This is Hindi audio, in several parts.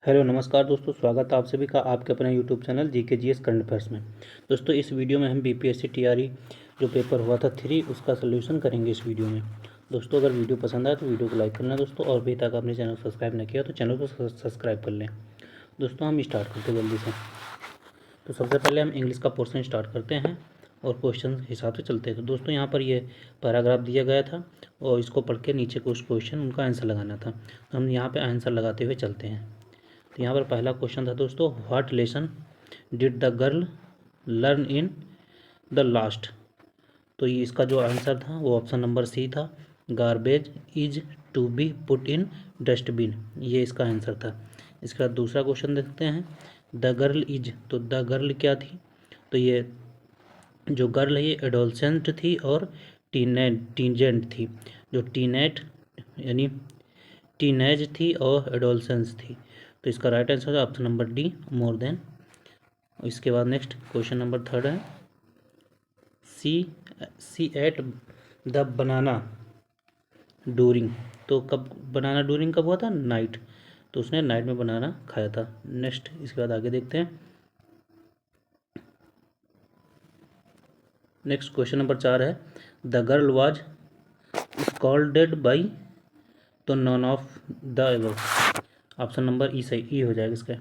हेलो नमस्कार दोस्तों, स्वागत है आप सभी का आपके अपने YouTube channel GK GS current affairs में। दोस्तों इस वीडियो में हम बीपीएससी टीआरई जो पेपर हुआ था 3 उसका सोल्यूशन करेंगे इस वीडियो में। दोस्तों अगर वीडियो पसंद आए तो वीडियो को लाइक करना दोस्तों, और अभी तक आपने चैनल को सब्सक्राइब नहीं किया तो चैनल को सब्सक्राइब कर लें। दोस्तों हम स्टार्ट करते हैं जल्दी से। तो सबसे पहले हम इंग्लिश का पोर्शन स्टार्ट करते हैं और क्वेश्चन के हिसाब से चलते हैं। तो दोस्तों यहाँ पर ये पैराग्राफ दिया गया था और इसको पढ़ के नीचे कुछ क्वेश्चन उनका आंसर लगाना था, तो हम यहाँ पर आंसर लगाते हुए चलते हैं। तो यहाँ पर पहला क्वेश्चन था दोस्तों, what lesson did the girl learn in the last. तो ये इसका जो आंसर था वो ऑप्शन नंबर सी था, garbage is to be put in dustbin, ये इसका आंसर था। इसके बाद दूसरा क्वेश्चन देखते हैं, द गर्ल इज, तो द गर्ल क्या थी, तो ये जो गर्ल है ये एडोलसेंट थी और टीनेजेंट थी। जो यानी टीनेज थी और एडोलसेंस थी, तो इसका राइट आंसर है option number D, more than. इसके बाद नेक्स्ट क्वेश्चन नंबर थर्ड है, सी एट द बनाना डूरिंग। तो कब बनाना डूरिंग कब हुआ था, नाइट, तो उसने नाइट में बनाना खाया था। नेक्स्ट इसके बाद आगे देखते हैं। नेक्स्ट क्वेश्चन नंबर 4 है, the girl was scolded by, तो none of the above, option number E सही, ई हो जाएगा इसका।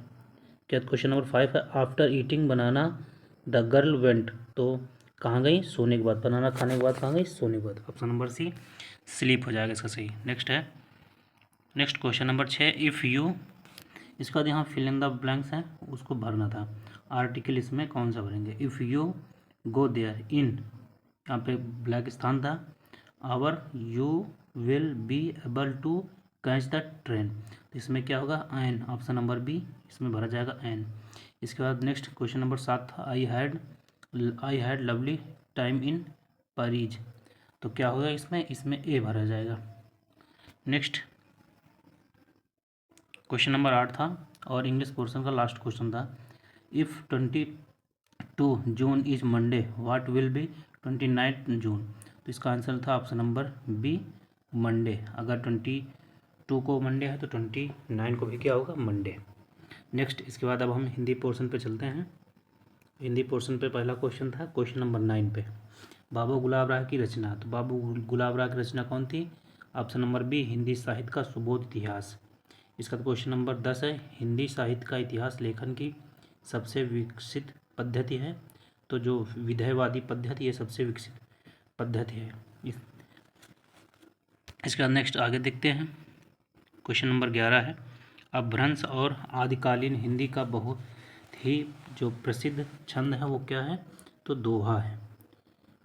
क्या क्वेश्चन नंबर 5 है, after eating banana the girl went, तो कहाँ गई, सोने के बाद, बनाना खाने के बाद कहाँ गई, सोने के बाद, ऑप्शन नंबर सी स्लीप हो जाएगा इसका सही। नेक्स्ट है, next question number 6, if you, इसका बाद यहाँ फिल इन द ब्लैंक्स है उसको भरना था, आर्टिकल इसमें कौन सा भरेंगे। If you go there in, यहाँ पे ब्लैक स्थान था, or you will be able to catch the train, तो इसमें क्या होगा, एन, ऑप्शन नंबर बी इसमें भरा जाएगा एन। इसके बाद नेक्स्ट क्वेश्चन नंबर 7 था, I had lovely time in Paris, तो क्या होगा इसमें ए भरा जाएगा। नेक्स्ट क्वेश्चन नंबर 8 था और इंग्लिश पोर्शन का लास्ट क्वेश्चन था, if 22 June is Monday what will be 29 जून, तो इसका आंसर था ऑप्शन नंबर बी, मंडे। अगर 22 को मंडे है तो 29 को भी क्या होगा, मंडे। नेक्स्ट इसके बाद अब हम हिंदी पोर्शन पे चलते हैं। हिंदी पोर्शन पे पहला क्वेश्चन था क्वेश्चन नंबर 9 पे, बाबू गुलाब राय की रचना, तो बाबू गुलाब राय की रचना कौन थी, ऑप्शन नंबर बी, हिंदी साहित्य का सुबोध इतिहास। इसका क्वेश्चन नंबर 10 है, हिंदी साहित्य का इतिहास लेखन की सबसे विकसित पद्धति है, तो जो विधेयवादी पद्धति ये सबसे विकसित पद्धति है। इसके बाद नेक्स्ट आगे देखते हैं। क्वेश्चन नंबर 11 है, अपभ्रंश और आदिकालीन हिंदी का बहुत ही जो प्रसिद्ध छंद है वो क्या है, तो दोहा है।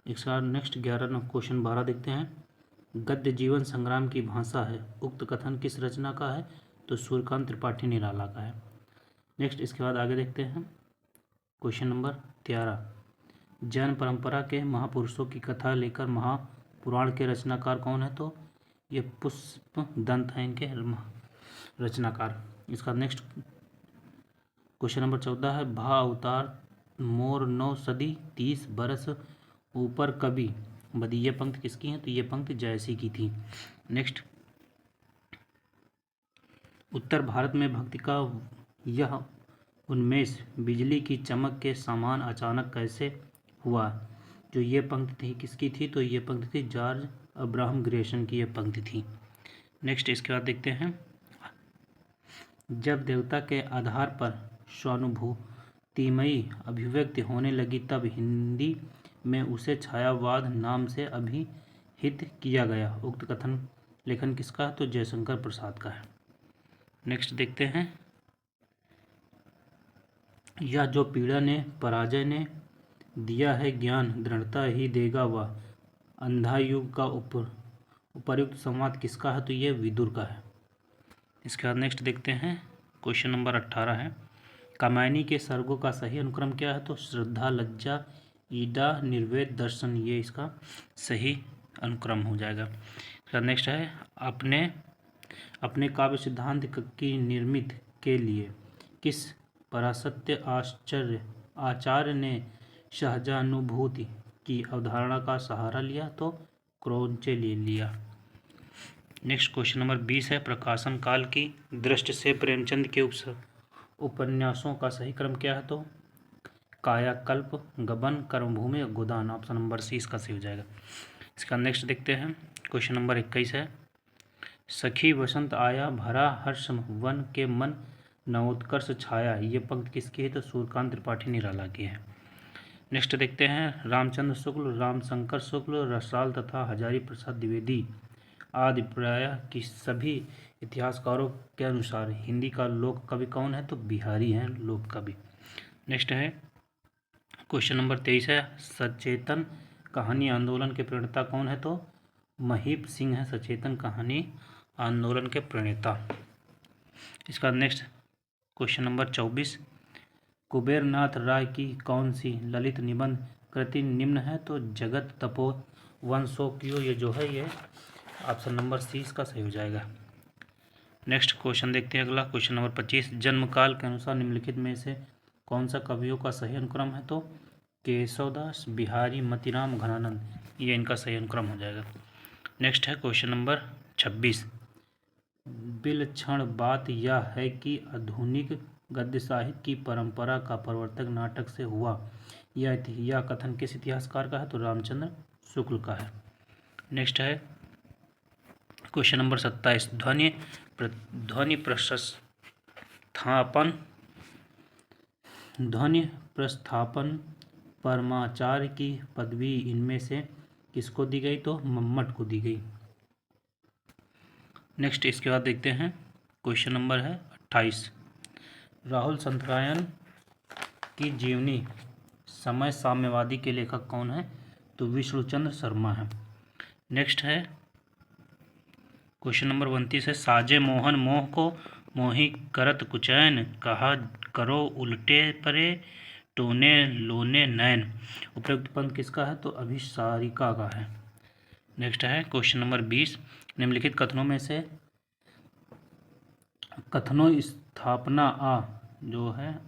इसके बाद नेक्स्ट 11 क्वेश्चन 12 देखते हैं, गद्य जीवन संग्राम की भाषा है, उक्त कथन किस रचना का है, तो सूर्यकांत त्रिपाठी निराला का है। नेक्स्ट इसके बाद आगे देखते हैं क्वेश्चन नंबर 13, जैन परंपरा के महापुरुषों की कथा लेकर महापुराण के रचनाकार कौन है, तो ये पुष्प दंत हैं इनके रचनाकार। इसका नेक्स्ट क्वेश्चन नंबर 14 है, भा अवतार मोर 9 सदी 30 बरस ऊपर कवि बदी, ये पंक्ति किसकी है, तो ये पंक्ति जयसी की थी। नेक्स्ट, उत्तर भारत में भक्ति का यह उन्मेष बिजली की चमक के समान अचानक कैसे हुआ, जो ये पंक्ति थी किसकी थी, तो ये पंक्ति थी जॉर्ज अब्राहम ग्रेसन की ये पंक्ति थी। नेक्स्ट इसके बाद देखते हैं, जब देवता के आधार पर स्वानुभूतिमयी अभिव्यक्ति होने लगी तब हिंदी में उसे छायावाद नाम से अभिहित किया गया, उक्त कथन लेखन किसका, तो जयशंकर प्रसाद का है। नेक्स्ट देखते हैं, यह जो पीड़ा ने पराजय ने दिया है ज्ञान दृढ़ता ही देगा वह, अंधा युग का उपर्युक्त संवाद किसका है, तो ये विदुर का है। इसके बाद नेक्स्ट देखते हैं क्वेश्चन नंबर 18 है, कामायनी के सर्गों का सही अनुक्रम क्या है, तो श्रद्धा लज्जा ईडा निर्वेद दर्शन, ये इसका सही अनुक्रम हो जाएगा। इसका नेक्स्ट है, अपने काव्य सिद्धांत की निर्मित के लिए किस परासत्य आचार्य ने सहजानुभूति की अवधारणा का सहारा लिया, तो क्रोंचे ले लिया। नेक्स्ट क्वेश्चन नंबर 20 है, प्रकाशन काल की दृष्टि से प्रेमचंद के उपन्यासों का सही क्रम क्या है? तो कायाकल्प, गबन, कर्मभूमि, गोदान। ऑप्शन नंबर सी इसका सही हो जाएगा। इसका नेक्स्ट देखते हैं। क्वेश्चन नंबर 21 है। सखी वसंत आया भरा हर्ष वन के मन नवोत्कर्ष छाया। ये पंक्ति किसकी है? तो सूर्यकांत त्रिपाठी निराला की है। नेक्स्ट देखते हैं। रामचंद्र शुक्ल, रामशंकर शुक्ल, रसाल तथा हजारी प्रसाद द्विवेदी आदि प्राय की सभी इतिहासकारों के अनुसार हिंदी का लोक कवि कौन है? तो बिहारी हैं लोक कवि। नेक्स्ट है क्वेश्चन नंबर 23 है। सचेतन कहानी आंदोलन के प्रणेता कौन है? तो महीप सिंह है सचेतन कहानी आंदोलन के प्रणेता। इसका नेक्स्ट क्वेश्चन नंबर 24। कुबेरनाथ राय की कौन सी ललित निबंध कृति निम्न है? तो जगत तपो वंशोक्यो। ये जो है ये ऑप्शन नंबर सी इसका सही हो जाएगा। नेक्स्ट क्वेश्चन देखते हैं अगला। Question number 25। जन्मकाल के अनुसार निम्नलिखित में से कौन सा कवियों का सही अनुक्रम है? तो केशवदास, बिहारी, मतीराम, घनानंद। ये इनका सही अनुक्रम हो जाएगा। नेक्स्ट है क्वेश्चन नंबर 26। विलक्षण बात यह है कि आधुनिक गद्य साहित्य की परंपरा का प्रवर्तक नाटक से हुआ। यह कथन किस इतिहासकार का है? तो रामचंद्र शुक्ल का है। नेक्स्ट है क्वेश्चन नंबर 27। ध्वनि प्रस्थापन परमाचार्य की पदवी इनमें से किसको दी गई? तो मम्मट को दी गई। नेक्स्ट इसके बाद देखते हैं क्वेश्चन नंबर है 28। राहुल संतरायन की जीवनी समय साम्यवादी के लेखक कौन है? तो विष्णुचंद्र शर्मा है। नेक्स्ट है क्वेश्चन नंबर 29 है। साजे मोहन मोह को मोहि करत कुचैन कहा करो उल्टे परे टोने लोने नैन। उपयुक्त पंथ किसका है? तो अभिसारिका का है। नेक्स्ट है क्वेश्चन नंबर 20। निम्नलिखित कथनों में से कथनों स्थापना आ जो है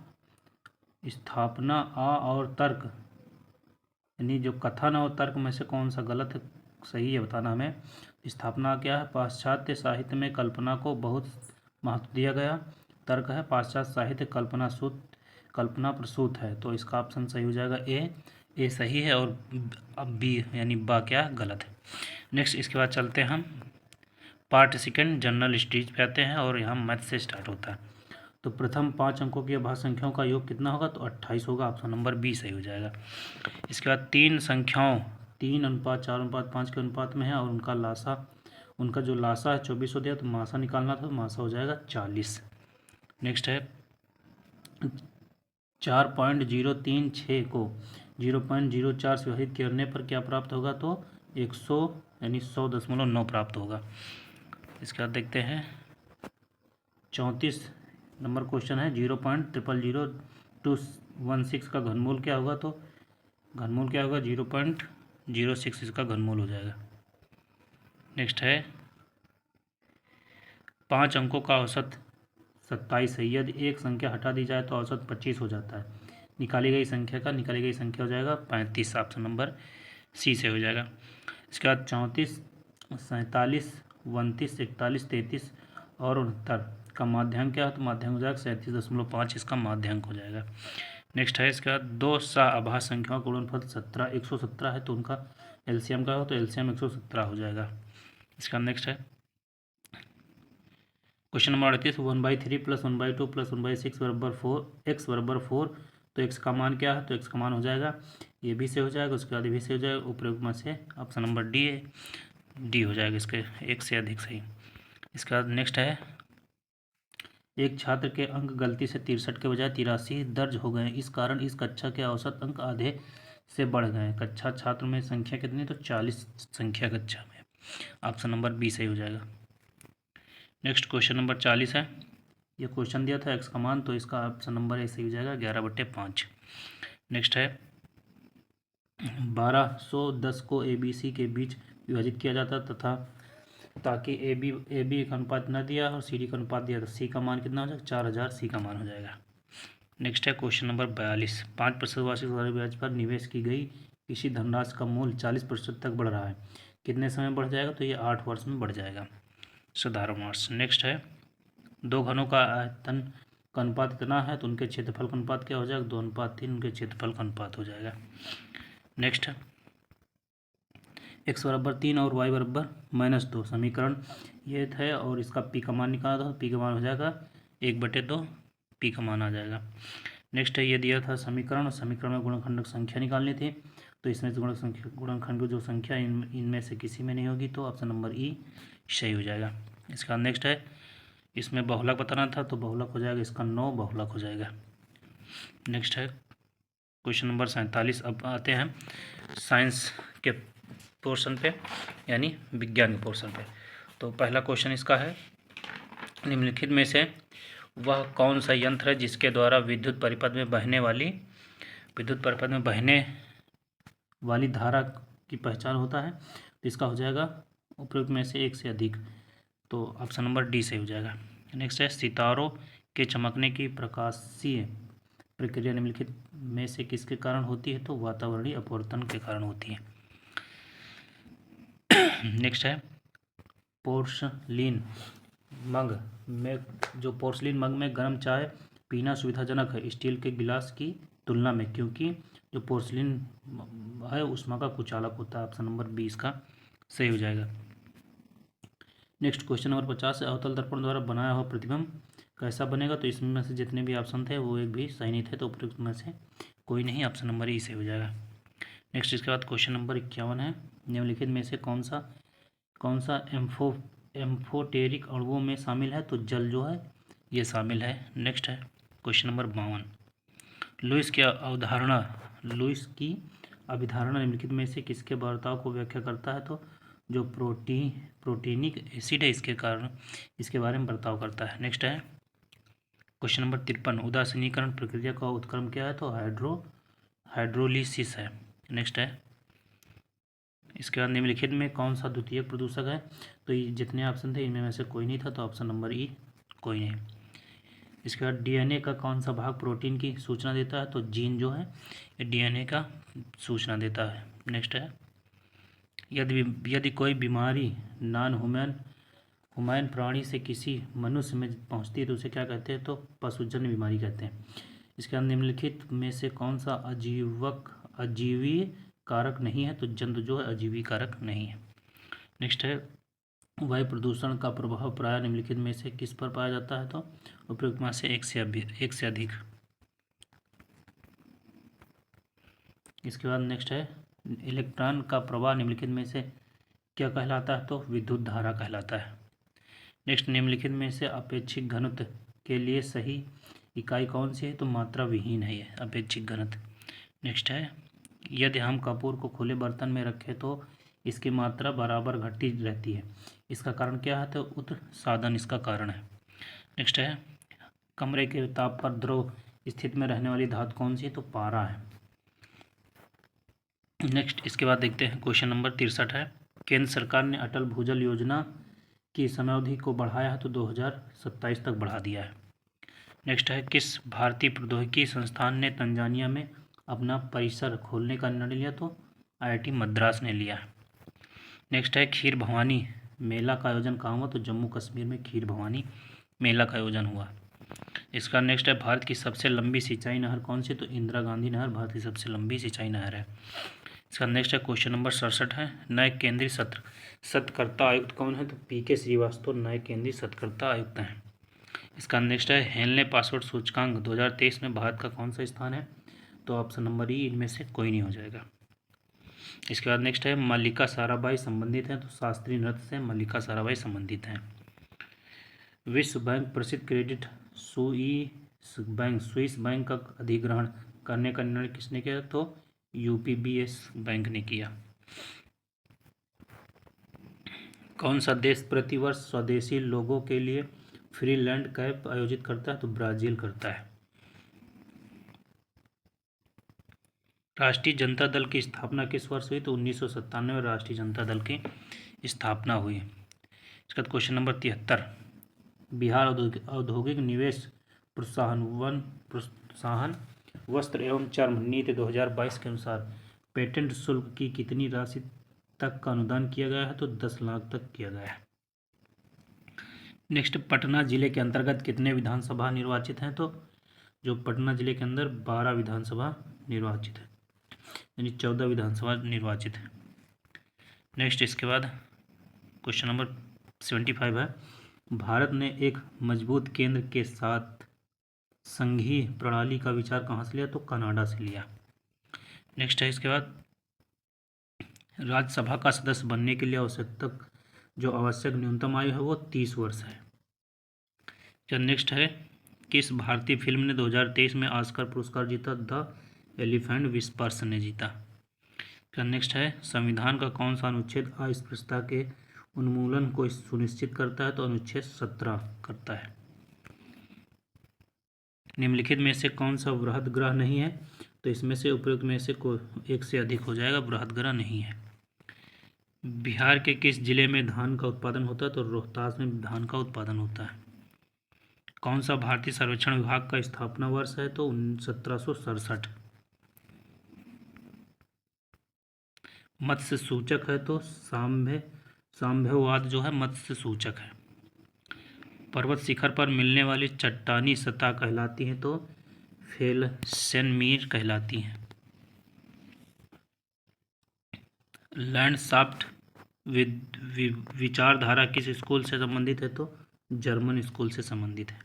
स्थापना आ और तर्क यानी जो कथन और तर्क में से कौन सा गलत है सही है बताना हमें। स्थापना क्या है? पाश्चात्य साहित्य में कल्पना को बहुत महत्व दिया गया। तर्क है पाश्चात्य साहित्य कल्पना प्रसूत है। तो इसका ऑप्शन सही हो जाएगा ए सही है और अब बी यानी बा क्या गलत है। नेक्स्ट इसके बाद चलते हैं हम पार्ट सेकंड जनरल स्टडीज पे आते हैं और यहाँ मैथ से स्टार्ट होता है। तो प्रथम 5 अंकों की अभाज्य संख्याओं का योग कितना होगा? तो 28 होगा। ऑप्शन नंबर बी सही हो जाएगा। इसके बाद 3 संख्याओं 3:4:5 के अनुपात में है और उनका जो लासा है 24 हो दिया। तो मासा निकालना था, मासा हो जाएगा 40। नेक्स्ट है 4.036 को 0.04 से विभाजित करने पर क्या प्राप्त होगा? तो 100 यानी 100.9 प्राप्त होगा। इसके बाद देखते हैं 34 नंबर क्वेश्चन है। 0.000216 का घनमूल क्या होगा? तो घनमूल क्या होगा? 0.06 इसका घनमूल हो जाएगा। नेक्स्ट है 5 अंकों का औसत 27 है। यदि एक संख्या हटा दी जाए तो औसत 25 हो जाता है। निकाली गई संख्या हो जाएगा 35। ऑप्शन नंबर सी से हो जाएगा। इसके बाद 34, 47, 29, 41, 33 और 69 का माध्यांक क्या है? तो माध्यांक हो जाएगा 37.5 इसका माध्यांक हो जाएगा। नेक्स्ट है इसके बाद 2 सह-अभाज्य संख्याओं का गुणनफल 117 है तो उनका एलसीएम का हो तो एलसीएम 117 हो जाएगा। इसका नेक्स्ट है क्वेश्चन नंबर 38। 1/3 + 1/2 + 1/6 = 4 x = 4 तो x का मान क्या है? तो x का मान हो जाएगा ये भी से हो जाएगा, उसके बाद भी से हो जाएगा। उपयुक्त में से ऑप्शन नंबर डी हो जाएगा इसके एक से अधिक सही। इसके बाद नेक्स्ट है एक छात्र के अंक गलती से 63 के बजाय 83 दर्ज हो गए। इस कारण इस कक्षा के औसत अंक आधे से बढ़ गए। कक्षा छात्र में संख्या कितनी? तो 40 संख्या कक्षा में। ऑप्शन नंबर बी सही हो जाएगा। नेक्स्ट क्वेश्चन नंबर 40 है। ये क्वेश्चन दिया था x का मान तो इसका ऑप्शन नंबर ए सही हो जाएगा 11/5। नेक्स्ट है 1210 को ABC के बीच विभाजित किया जाता तथा ताकि AB का अनुपात न दिया और CD का अनुपात दिया तो C का मान कितना हो जाएगा? 4000 C का मान हो जाएगा। नेक्स्ट है क्वेश्चन नंबर 42। 5% वार्षिक ब्याज पर निवेश की गई किसी धनराशि का मूल्य 40% तक बढ़ रहा है। कितने समय बढ़ जाएगा? तो ये 8 वर्ष में बढ़ जाएगा। साधारण वर्ष। नेक्स्ट है 2 घनों का आयतन का अनुपात इतना है तो उनके क्षेत्रफल का अनुपात क्या हो जाएगा, 2:3 उनके क्षेत्रफल का अनुपात हो जाएगा। नेक्स्ट है x बराबर 3 और y बराबर -2 समीकरण ये है और इसका p का मान निकाला था, p का मान हो जाएगा 1/2, p का मान आ जाएगा। नेक्स्ट है ये दिया था समीकरण और समीकरण में गुणनखंड संख्या निकालनी थी, तो इसमें से गुणनखंड की जो संख्या इनमें से किसी में नहीं होगी, तो ऑप्शन नंबर ई सही हो जाएगा। इसका नेक्स्ट है इसमें बहुलक बताना था, तो बहुलक हो जाएगा इसका 9 बहुलक हो जाएगा। नेक्स्ट है क्वेश्चन नंबर 47। अब आते हैं साइंस के पोर्शन पे यानी विज्ञान के पोर्शन पे। तो पहला क्वेश्चन इसका है निम्नलिखित में से वह कौन सा यंत्र है जिसके द्वारा विद्युत परिपथ में बहने वाली धारा की पहचान होता है, तो इसका हो जाएगा उपयुक्त में से एक से अधिक, तो ऑप्शन नंबर डी से हो जाएगा। नेक्स्ट है सितारों के चमकने की प्रकाशीय प्रक्रिया निम्नलिखित में से किसके कारण होती है, तो वातावरणीय अपवर्तन के कारण होती है। नेक्स्ट है पोर्सलीन मग में गर्म चाय पीना सुविधाजनक है स्टील के गिलास की तुलना में, क्योंकि जो पोर्सलीन है उष्मा का कुचालक होता है। ऑप्शन नंबर 20 का सही हो जाएगा। नेक्स्ट क्वेश्चन नंबर 50 है अवतल दर्पण द्वारा बनाया हुआ प्रतिबिंब कैसा बनेगा, तो इसमें से जितने भी ऑप्शन थे वो एक भी सही नहीं थे, तो उपयुक्त में से कोई नहीं, ऑप्शन नंबर ई सही हो जाएगा। नेक्स्ट इसके बाद क्वेश्चन नंबर 51 है निम्नलिखित में से कौन सा एम्फोटेरिक अणुओं में शामिल है, तो जल जो है ये शामिल है। नेक्स्ट है क्वेश्चन नंबर 52 लुईस की अभिधारणा निम्नलिखित में से किसके बर्ताव को व्याख्या करता है, तो जो प्रोटीनिक एसिड है इसके बारे में बर्ताव करता है। नेक्स्ट है क्वेश्चन नंबर 53 उदासीनीकरण प्रक्रिया का उत्क्रम क्या है, तो हाइड्रोलिसिस है। नेक्स्ट है इसके बाद निम्नलिखित में कौन सा द्वितीयक प्रदूषक है, तो ये जितने ऑप्शन थे इनमें से कोई नहीं था, तो ऑप्शन नंबर ई कोई नहीं। इसके बाद डीएनए का कौन सा भाग प्रोटीन की सूचना देता है, तो जीन जो है ये डीएनए का सूचना देता है। नेक्स्ट है यदि कोई बीमारी नॉन ह्यूमन प्राणी से किसी मनुष्य में पहुंचती है तो उसे क्या कहते हैं, तो पशुजन्य बीमारी कहते हैं। इसके बाद निम्नलिखित में से कौन सा अजीवी कारक नहीं है, तो जंतु जो है अजीवी कारक नहीं है। नेक्स्ट है वायु प्रदूषण का प्रभाव प्राय निम्नलिखित में से किस पर पाया जाता है, तो उपयुक्त में से एक से अधिक। इसके बाद नेक्स्ट है इलेक्ट्रॉन का प्रवाह निम्नलिखित में से क्या कहलाता है, तो विद्युत धारा कहलाता है। नेक्स्ट निम्नलिखित में से अपेक्षित घनत्व के लिए सही इकाई कौन सी है, तो मात्रा विहीन है ये अपेक्षित घनत्व। नेक्स्ट है यदि हम कपूर को खुले बर्तन में रखें तो इसकी मात्रा बराबर घटती रहती है, इसका कारण क्या है, तो उत्सादन इसका कारण है। नेक्स्ट है कमरे के ताप पर द्रव स्थिति में रहने वाली धातु कौन सी है, तो पारा है। नेक्स्ट इसके बाद देखते हैं क्वेश्चन नंबर 63 है केंद्र सरकार ने अटल भूजल योजना की समयावधि को बढ़ाया है, तो 2027 तक बढ़ा दिया है। नेक्स्ट है किस भारतीय प्रौद्योगिकी संस्थान ने तंजानिया में अपना परिसर खोलने का निर्णय लिया, तो आईआईटी मद्रास ने लिया। नेक्स्ट है खीर भवानी मेला का आयोजन कहाँ हुआ, तो जम्मू कश्मीर में खीर भवानी मेला का आयोजन हुआ। इसका नेक्स्ट है भारत की सबसे लंबी सिंचाई नहर कौन सी, तो इंदिरा गांधी नहर भारत की सबसे लंबी सिंचाई नहर है। इसका नेक्स्ट है क्वेश्चन नंबर 67 है नए केंद्रीय सत्रकर्ता आयुक्त कौन है, तो पीके श्रीवास्तव नए केंद्रीय सत्रकर्ता आयुक्त हैं। इसका नेक्स्ट है हेनले पासवर्ड सूचकांक 2023 में भारत का कौन सा स्थान है, तो ऑप्शन नंबर ई इनमें से कोई नहीं हो जाएगा। इसके बाद नेक्स्ट है मल्लिका साराभाई संबंधित हैं, तो शास्त्रीय नृत्य से मल्लिका साराभाई संबंधित हैं। विश्व बैंक प्रसिद्ध क्रेडिट स्विस बैंक का अधिग्रहण करने का निर्णय किसने किया, तो यूपीबीएस बैंक ने किया। कौन सा देश प्रतिवर्ष स्वदेशी लोगों के लिए फ्री लैंड कैंप आयोजित करता है, तो ब्राजील करता है। राष्ट्रीय जनता दल की स्थापना किस वर्ष हुई, तो 1997 में राष्ट्रीय जनता दल की स्थापना हुई। इसका क्वेश्चन नंबर 73 बिहार औद्योगिक निवेश प्रोत्साहन वस्त्र एवं चर्म नीति 2022 के अनुसार पेटेंट शुल्क की कितनी राशि तक का अनुदान किया गया है, तो 10 लाख तक किया गया है। नेक्स्ट, पटना जिले के अंतर्गत कितने विधानसभा निर्वाचित हैं? तो जो पटना जिले के अंदर 12 विधानसभा निर्वाचित है, यानी 14 विधानसभा निर्वाचित है। नेक्स्ट, इसके बाद क्वेश्चन नंबर 75 है, भारत ने एक मजबूत केंद्र के साथ संघीय प्रणाली का विचार कहाँ से लिया? तो कनाडा से लिया। नेक्स्ट है इसके बाद, राज्यसभा का सदस्य बनने के लिए आवश्यक न्यूनतम आयु है वो 30 वर्ष है। नेक्स्ट है, किस भारतीय फिल्म ने 2023 में ऑस्कर पुरस्कार जीता? द एलिफेंट विस्पर्स ने जीता। नेक्स्ट है, संविधान का कौन सा अनुच्छेद अस्पृश्यता के उन्मूलन को सुनिश्चित करता है? तो अनुच्छेद 17 करता है। निम्नलिखित में से कौन सा बृहद ग्रह नहीं है? तो इसमें से उपयुक्त में से कोई एक से अधिक हो जाएगा, बृहद ग्रह नहीं है। बिहार के किस जिले में धान का उत्पादन होता है? तो रोहतास में धान का उत्पादन होता है। कौन सा भारतीय सर्वेक्षण विभाग का स्थापना वर्ष है? तो 1767। मत्स्य सूचक है तो सांभ्यवाद जो है मत्स्य सूचक है। पर्वत शिखर पर मिलने वाली चट्टानी सतह कहलाती है? तो फेल्सेनमीर कहलाती हैं। लैंडशाफ्ट विचारधारा किस स्कूल से संबंधित है? तो जर्मन स्कूल से संबंधित है।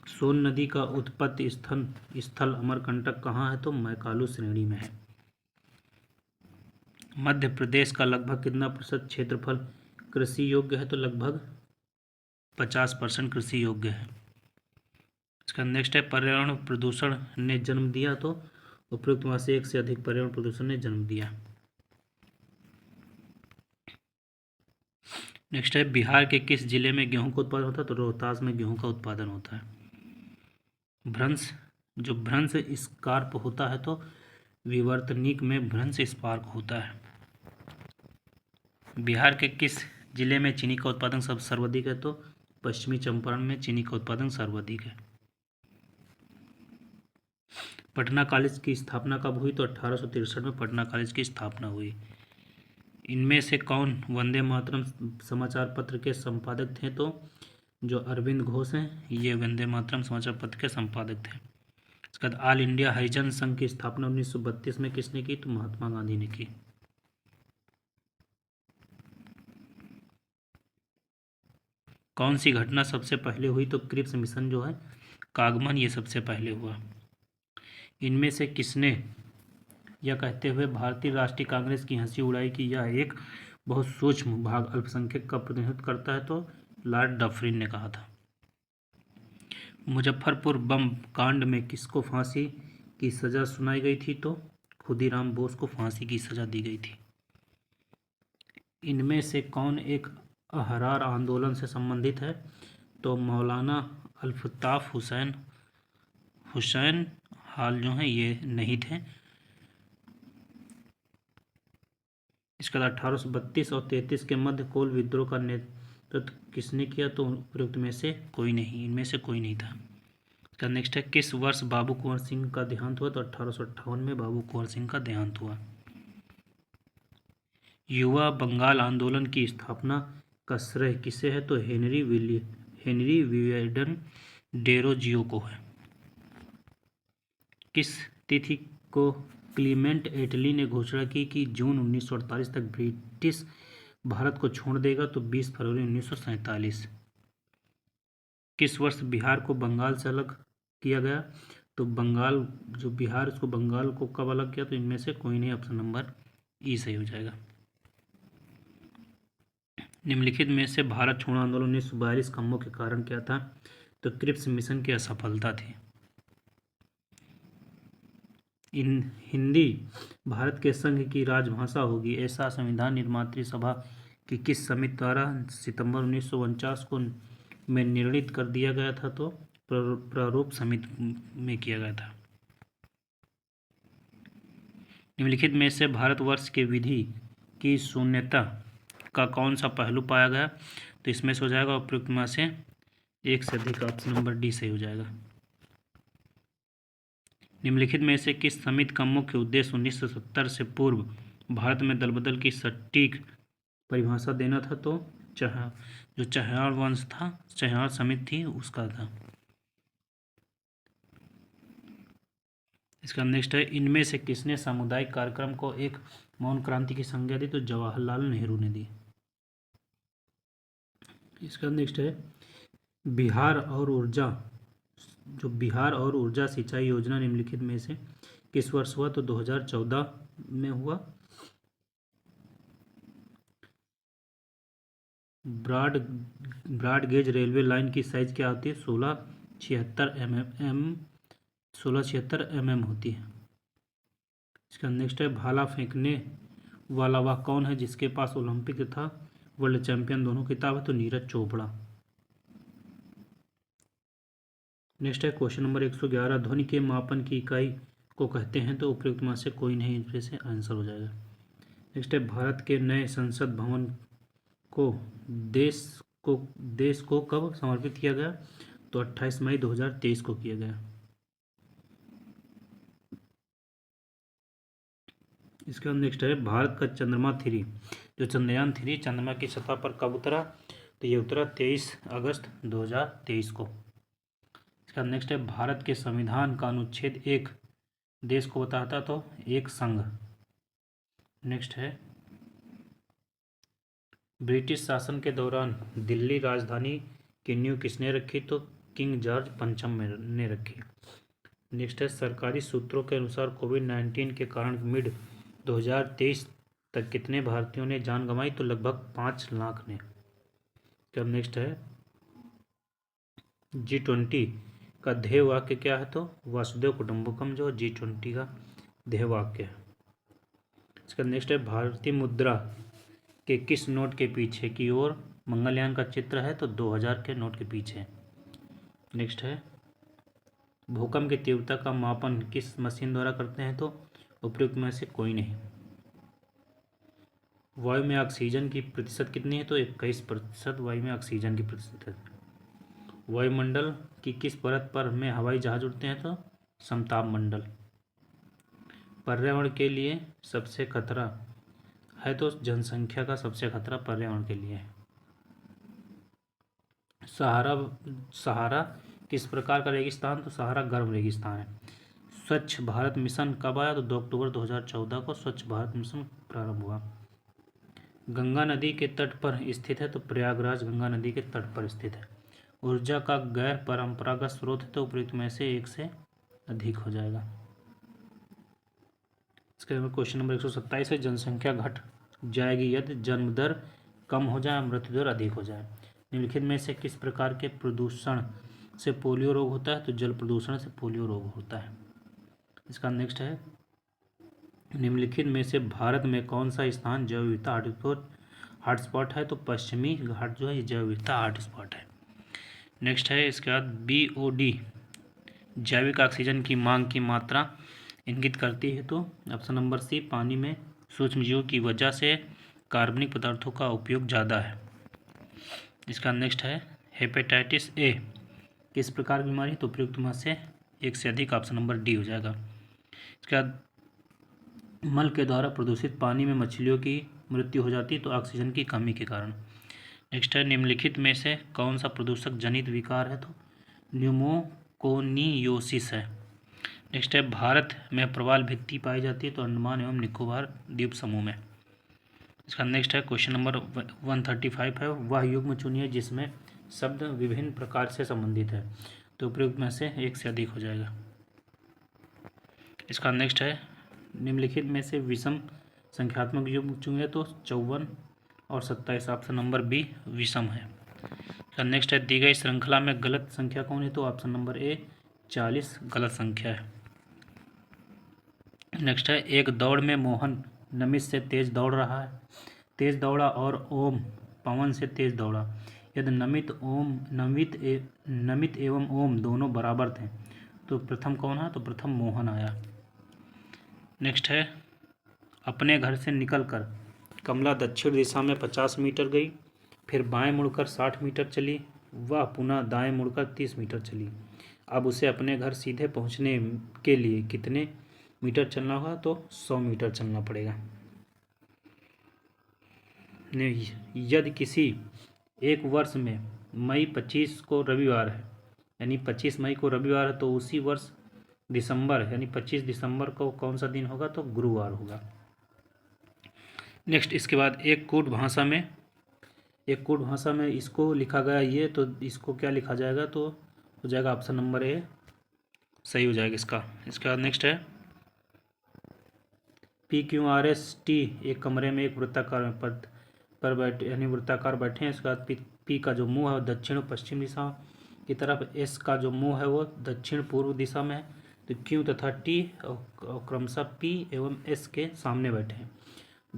सोन नदी का उत्पत्ति स्थल अमरकंटक कहाँ है? तो मैकालू श्रेणी में है। मध्य प्रदेश का लगभग कितना प्रतिशत क्षेत्रफल कृषि योग्य है? तो लगभग 50% कृषि योग्य है। इसका नेक्स्ट है, पर्यावरण प्रदूषण ने जन्म दिया? तो उपयुक्त में से एक से अधिक पर्यावरण प्रदूषण ने जन्म दिया। नेक्स्ट है, बिहार के किस जिले में गेहूं का उत्पादन होता है? तो रोहतास में गेहूं का उत्पादन होता है। भ्रंश स्कार्प होता है? तो विवर्तनिक में भ्रंश स्पार्क होता है। बिहार के किस जिले में चीनी का उत्पादन सर्वाधिक है? तो पश्चिमी चंपारण में चीनी का उत्पादन सर्वाधिक है। पटना कॉलेज की स्थापना कब हुई? तो 1863 में पटना कॉलेज की स्थापना हुई। इनमें से कौन वंदे मातरम समाचार पत्र के संपादक थे? तो जो अरविंद घोष हैं ये वंदे मातरम समाचार पत्र के संपादक थे। इसके बाद, ऑल इंडिया हरिजन संघ की स्थापना 1932 में किसने की? तो महात्मा गांधी ने की। कौन सी घटना सबसे पहले हुई? तो क्रिप्स मिशन जो है कागमन, ये सबसे पहले हुआ। इनमें से किसने यह कहते हुए भारतीय राष्ट्रीय कांग्रेस की हंसी उड़ाई कि यह एक बहुत सूक्ष्म भाग अल्पसंख्यक का प्रतिनिधित्व करता है? तो लॉर्ड डफरिन ने कहा था। मुजफ्फरपुर बम कांड में किसको फांसी की सजा सुनाई गई थी? तो खुदीराम बोस को फांसी की सजा दी गई थी। इनमें से कौन एक अहरार आंदोलन से संबंधित है? तो मौलाना अल्ताफ हुसैन हाल जो हैं ये नहीं थे। इसके बाद 1832 और 33 के मध्य कोल विद्रोह का नेतृत्व किसने किया? तो उपयुक्त में से कोई नहीं, इनमें से कोई नहीं था। इसका नेक्स्ट है, किस वर्ष बाबू कुंवर सिंह का देहांत हुआ? तो 1858 में बाबू कुंवर सिंह का देहांत हुआ। युवा बंगाल आंदोलन की स्थापना का श्रेय किसे है? तो हेनरी विवेडन डेरोजियो को है। किस तिथि को क्लीमेंट एटली ने घोषणा की कि जून 1948 तक ब्रिटिश भारत को छोड़ देगा? तो 20 फरवरी 1947। किस वर्ष बिहार को बंगाल से अलग किया गया? तो बिहार उसको बंगाल को कब अलग किया? तो इनमें से कोई नहीं, ऑप्शन नंबर ई सही हो जाएगा। निम्नलिखित में से भारत छोड़ो आंदोलन 1942 का मुख्य कारण क्या था? तो क्रिप्स मिशन की असफलता थी। हिंदी भारत के संघ की राजभाषा होगी, ऐसा संविधान निर्मात्री सभा की किस समिति द्वारा सितंबर 1949 को में निर्णित कर दिया गया था? तो प्रारूप समिति में किया गया था। निम्नलिखित में से भारतवर्ष के विधि की शून्यता का कौन सा पहलू पाया गया? तो इसमें से हो जाएगा उपयुक्त में से एक से अधिक, ऑप्शन नंबर डी सही हो जाएगा। निम्नलिखित में से किस समिति का मुख्य उद्देश्य 1970 से पूर्व भारत में दलबदल की सटीक परिभाषा देना था तो जो चढ़ाड़ वंश था, चढ़ाड़ समिति थी उसका था। इसका नेक्स्ट है, इनमें से किसने सामुदायिक कार्यक्रम को एक मौन क्रांति की संज्ञा दी? तो जवाहरलाल नेहरू ने दी। इसका नेक्स्ट है, बिहार और ऊर्जा सिंचाई योजना निम्नलिखित में से किस वर्ष हुआ? तो 2014 में हुआ। ब्रॉड गेज रेलवे लाइन की साइज क्या होती है? 1676 mm होती है। इसका नेक्स्ट है, भाला फेंकने वाला वह कौन है जिसके पास ओलंपिक तथा वर्ल्ड चैंपियन दोनों खिताब है? तो नीरज चोपड़ा। नेक्स्ट है क्वेश्चन नंबर 111, ध्वनि के मापन की इकाई को कहते हैं? तो उपयुक्त में से कोई नहीं, इसमें से आंसर हो जाएगा। नेक्स्ट है, भारत के नए संसद भवन को देश को कब समर्पित किया गया? तो 28 मई 2023 को किया गया। इसका नेक्स्ट है, भारत का चंद्रमा 3 जो चंद्रयान 3 चंद्रमा की सतह पर कब उतरा? तो ये उतरा 23 अगस्त 2023 को। इसका नेक्स्ट है, भारत के संविधान का अनुच्छेद 1 देश को बताता? तो एक संघ। नेक्स्ट है, ब्रिटिश शासन के दौरान दिल्ली राजधानी की नींव किसने रखी? तो किंग जॉर्ज पंचम ने रखी। नेक्स्ट है, सरकारी सूत्रों के अनुसार कोविड-19 के कारण मिड 2023 तक कितने भारतीयों ने जान गंवाई? तो लगभग 5 लाख ने। तब नेक्स्ट है, G20 का ध्येय वाक्य क्या है? तो वसुधैव कुटुंबकम जो G20 का ध्येय वाक्य है। इसका नेक्स्ट है, भारतीय मुद्रा के किस नोट के पीछे की ओर मंगलयान का चित्र है? तो 2000 के नोट के पीछे। नेक्स्ट है, भूकंप की तीव्रता का मापन किस मशीन द्वारा करते हैं? तो उपयुक्त में से कोई नहीं। वायु में ऑक्सीजन की प्रतिशत कितनी है? तो 21% वायु में ऑक्सीजन की प्रतिशत है। वायुमंडल की किस परत पर में हवाई जहाज उड़ते हैं? तो समताप मंडल। पर्यावरण के लिए सबसे खतरा है? तो जनसंख्या का सबसे खतरा पर्यावरण के लिए है। सहारा किस प्रकार का रेगिस्तान? तो सहारा गर्म रेगिस्तान है। स्वच्छ भारत मिशन कब आया? तो 2 अक्टूबर 2014 को स्वच्छ भारत मिशन प्रारंभ हुआ। गंगा नदी के तट पर स्थित है? तो प्रयागराज गंगा नदी के तट पर स्थित है। ऊर्जा का गैर परंपरागत स्रोत है? तो उपयुक्त में से एक से अधिक हो जाएगा। इसके बाद क्वेश्चन नंबर 127 है, जनसंख्या घट जाएगी यदि जन्म दर कम हो जाए, मृत्यु दर अधिक हो जाए। निम्नलिखित में से किस प्रकार के प्रदूषण से पोलियो रोग होता है? तो जल प्रदूषण से पोलियो रोग होता है। इसका नेक्स्ट है, निम्नलिखित में से भारत में कौन सा स्थान जैव विविधता हॉटस्पॉट है? तो पश्चिमी घाट जो है ये जैव विविधता हॉटस्पॉट है। नेक्स्ट है, इसके बाद BOD जैविक ऑक्सीजन की मांग की मात्रा इंगित करती है? तो ऑप्शन नंबर सी, पानी में सूक्ष्मजीवों की वजह से कार्बनिक पदार्थों का उपयोग ज़्यादा है। इसका नेक्स्ट है, हेपेटाइटिस A किस प्रकार की बीमारी? तो उपयुक्त में से एक से अधिक, ऑप्शन नंबर डी हो जाएगा। इसके बाद मल के द्वारा प्रदूषित पानी में मछलियों की मृत्यु हो जाती है? तो ऑक्सीजन की कमी के कारण। नेक्स्ट है, निम्नलिखित में से कौन सा प्रदूषक जनित विकार है? तो न्यूमोकोनियोसिस है। नेक्स्ट है, भारत में प्रवाल भित्ति पाई जाती है? तो अंडमान एवं निकोबार द्वीप समूह में। इसका नेक्स्ट है, क्वेश्चन नंबर 135 है, वह युग्म चुनिए जिसमें शब्द विभिन्न प्रकार से संबंधित है? तो उपयुक्त में से एक से अधिक हो जाएगा। इसका नेक्स्ट है, निम्नलिखित में से विषम संख्यात्मक युग्म चुनिए? तो 54 और 27, ऑप्शन नंबर बी विषम है। इसका नेक्स्ट है, दी गई श्रृंखला में गलत संख्या कौन है? तो ऑप्शन नंबर ए 40 गलत संख्या है। नेक्स्ट है, एक दौड़ में मोहन नमित से तेज दौड़ रहा है, तेज दौड़ा और ओम पवन से तेज दौड़ा। यदि नमित एवं ओम दोनों बराबर थे तो प्रथम कौन है? तो प्रथम मोहन आया। नेक्स्ट है, अपने घर से निकलकर कमला दक्षिण दिशा में 50 मीटर गई, फिर बाएं मुड़कर 60 मीटर चली, वह पुनः दाएं मुड़कर 30 मीटर चली। अब उसे अपने घर सीधे पहुंचने के लिए कितने मीटर चलना होगा? तो 100 मीटर चलना पड़ेगा। यदि किसी एक वर्ष में मई 25 को रविवार है, यानी 25 मई को रविवार है, तो उसी वर्ष दिसंबर यानी 25 दिसंबर को कौन सा दिन होगा? तो गुरुवार होगा। नेक्स्ट, इसके बाद एक कूट भाषा में इसको लिखा गया ये, तो इसको क्या लिखा जाएगा? तो हो जाएगा ऑप्शन नंबर ए सही हो जाएगा इसका। इसके बाद नेक्स्ट है PQRST, एक कमरे में एक वृत्ताकार पद पर बैठे यानी वृत्ताकार बैठे हैं। इसके बाद पी का जो मुंह है दक्षिण पश्चिम दिशा की तरफ, एस का जो मुंह है वो दक्षिण पूर्व दिशा में है। तो क्यू तथा टी क्रमशः पी एवं एस के सामने बैठे हैं।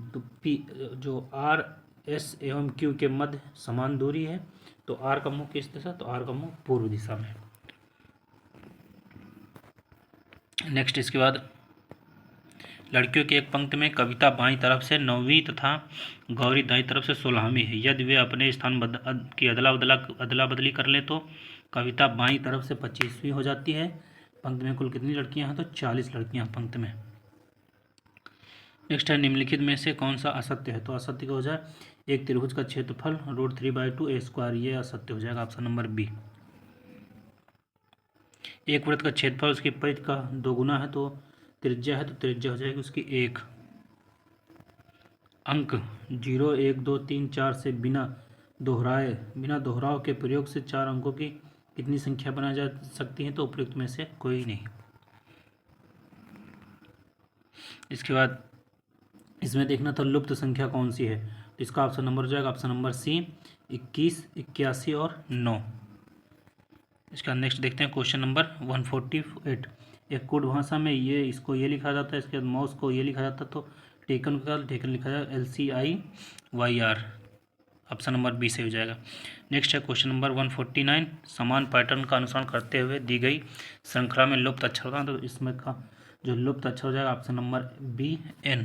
तो पी जो आर एस एवं क्यू के मध्य समान दूरी है। तो आर का मुंह किस दिशा? तो आर का मुंह पूर्व दिशा में। नेक्स्ट, इसके बाद लड़कियों की एक पंक्ति में कविता बाईं तरफ से 9वीं तथा गौरी दाईं तरफ से 16वीं है। यदि वे अपने स्थान की अदला बदली कर लें तो कविता बाईं तरफ से 25वीं हो जाती है। पंक्ति में कुल कितनी लड़कियां हैं? तो 40 लड़कियां पंक्ति में। नेक्स्ट है निम्नलिखित में से कौन सा असत्य है? तो असत्य का हो जाए एक त्रिभुज का क्षेत्रफल √3/2 a², ये असत्य हो जाएगा ऑप्शन नंबर बी। एक वृत्त का क्षेत्रफल उसकी परिधि का 2 गुना है, तो त्रिज्या है तो त्रिज्या हो जाएगी उसकी 1। अंक 0, 1, 2, 3, 4 से बिना दोहराव के प्रयोग से 4 अंकों की कितनी संख्या बनाई जा सकती है? तो उपयुक्त में से कोई नहीं। इसके बाद इसमें देखना था लुप्त संख्या कौन सी है, तो इसका ऑप्शन नंबर हो जाएगा ऑप्शन नंबर सी 21, 81 और 9। इसका नेक्स्ट देखते हैं क्वेश्चन नंबर 148। एक कूट भाषा में ये इसको ये लिखा जाता है, इसके बाद माउस को ये लिखा जाता है, तो टेकन लिखा जाएगा LCIYR, ऑप्शन नंबर बी से हो जाएगा। नेक्स्ट है क्वेश्चन नंबर 149। समान पैटर्न का अनुसरण करते हुए दी गई श्रृंखला में लुप्त अक्षर होता है, तो इसमें का जो लुप्त अक्षर हो जाएगा ऑप्शन नंबर बी N।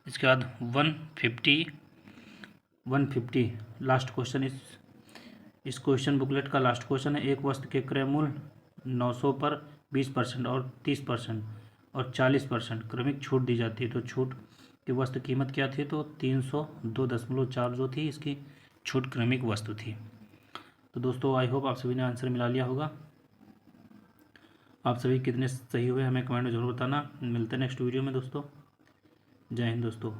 इसके बाद 150 लास्ट क्वेश्चन, इस क्वेश्चन बुकलेट का लास्ट क्वेश्चन है। एक वस्तु के क्रय मूल्य 900 पर 20% और 30% और 40% क्रमिक छूट दी जाती है, तो छूट की वस्तु कीमत क्या थी? तो 302.4 जो थी इसकी छूट क्रमिक वस्तु थी। तो दोस्तों आई होप आप सभी ने आंसर मिला लिया होगा। आप सभी कितने सही हुए हमें कमेंट में जरूर बताना। मिलते हैं नेक्स्ट वीडियो में दोस्तों। जय हिंद दोस्तों।